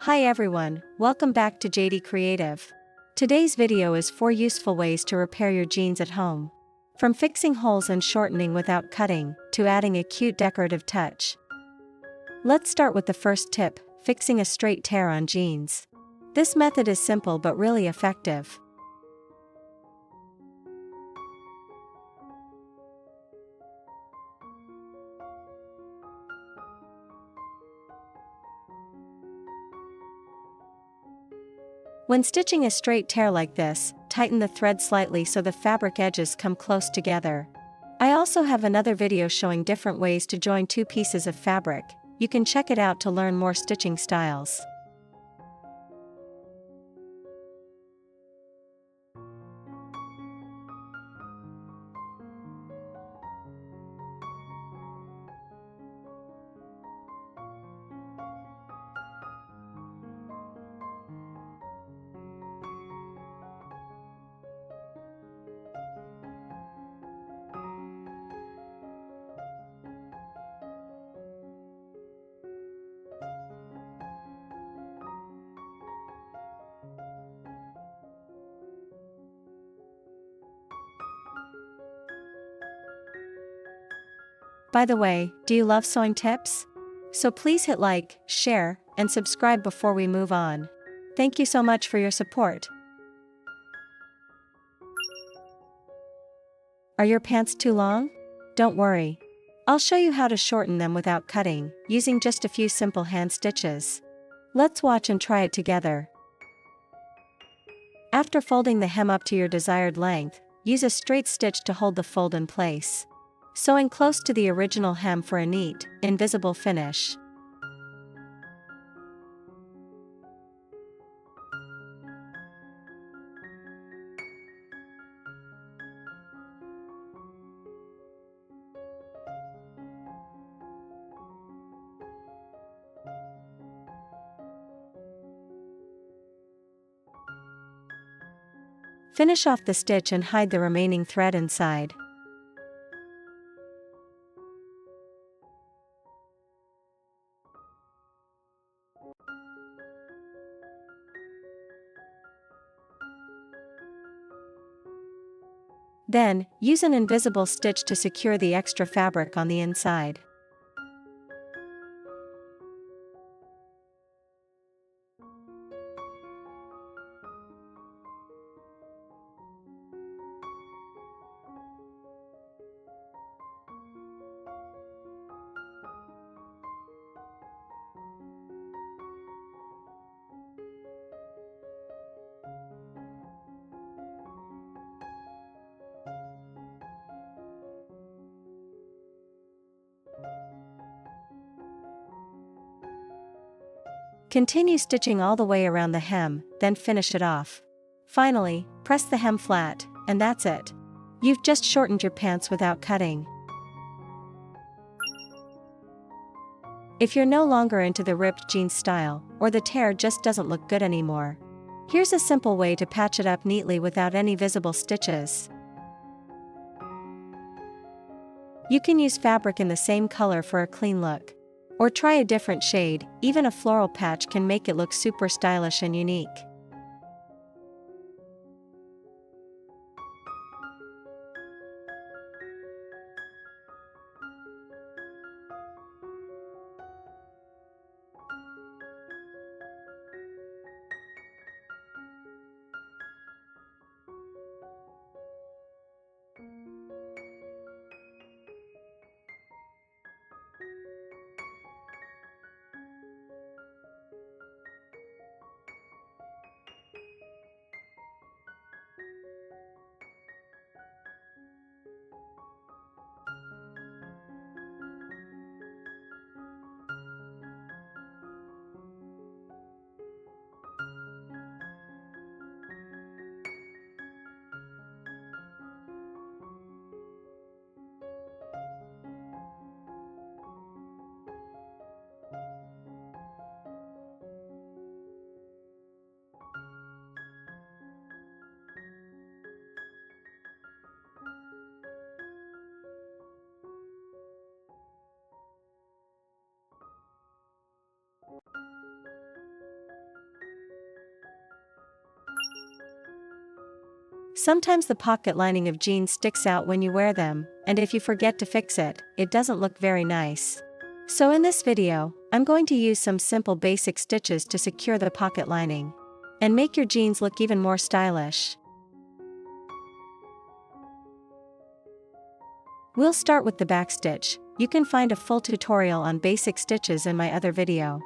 Hi everyone, welcome back to Jady Kreativ. Today's video is 4 useful ways to repair your jeans at home. From fixing holes and shortening without cutting, to adding a cute decorative touch. Let's start with the first tip, fixing a straight tear on jeans. This method is simple but really effective. When stitching a straight tear like this, tighten the thread slightly so the fabric edges come close together. I also have another video showing different ways to join two pieces of fabric. You can check it out to learn more stitching styles. By the way, do you love sewing tips? So please hit like, share, and subscribe before we move on. Thank you so much for your support. Are your pants too long? Don't worry. I'll show you how to shorten them without cutting, using just a few simple hand stitches. Let's watch and try it together. After folding the hem up to your desired length, use a straight stitch to hold the fold in place, sewing close to the original hem for a neat, invisible finish. Finish off the stitch and hide the remaining thread inside. Then, use an invisible stitch to secure the extra fabric on the inside. Continue stitching all the way around the hem, then finish it off. Finally, press the hem flat, and that's it. You've just shortened your pants without cutting. If you're no longer into the ripped jeans style, or the tear just doesn't look good anymore, here's a simple way to patch it up neatly without any visible stitches. You can use fabric in the same color for a clean look. Or try a different shade, even a floral patch can make it look super stylish and unique. Sometimes the pocket lining of jeans sticks out when you wear them, and if you forget to fix it, it doesn't look very nice. So in this video, I'm going to use some simple basic stitches to secure the pocket lining and make your jeans look even more stylish. We'll start with the back stitch. You can find a full tutorial on basic stitches in my other video.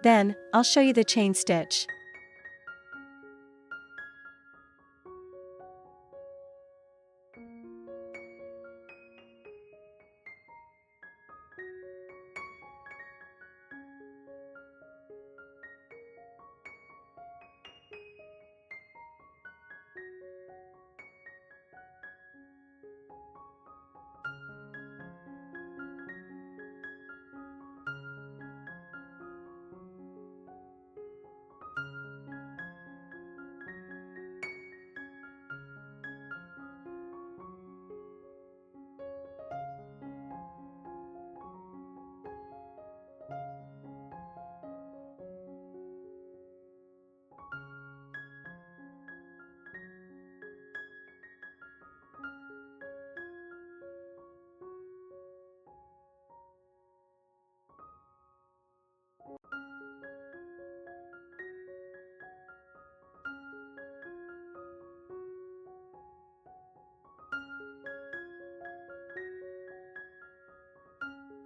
Then, I'll show you the chain stitch.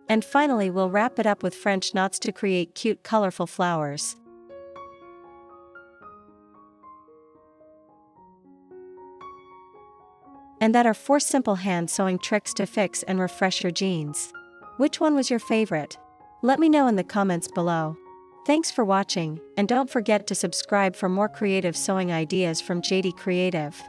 And finally we'll wrap it up with French knots to create cute colorful flowers. And that are 4 simple hand sewing tricks to fix and refresh your jeans. Which one was your favorite? Let me know in the comments below. Thanks for watching, and don't forget to subscribe for more creative sewing ideas from Jady Kreativ.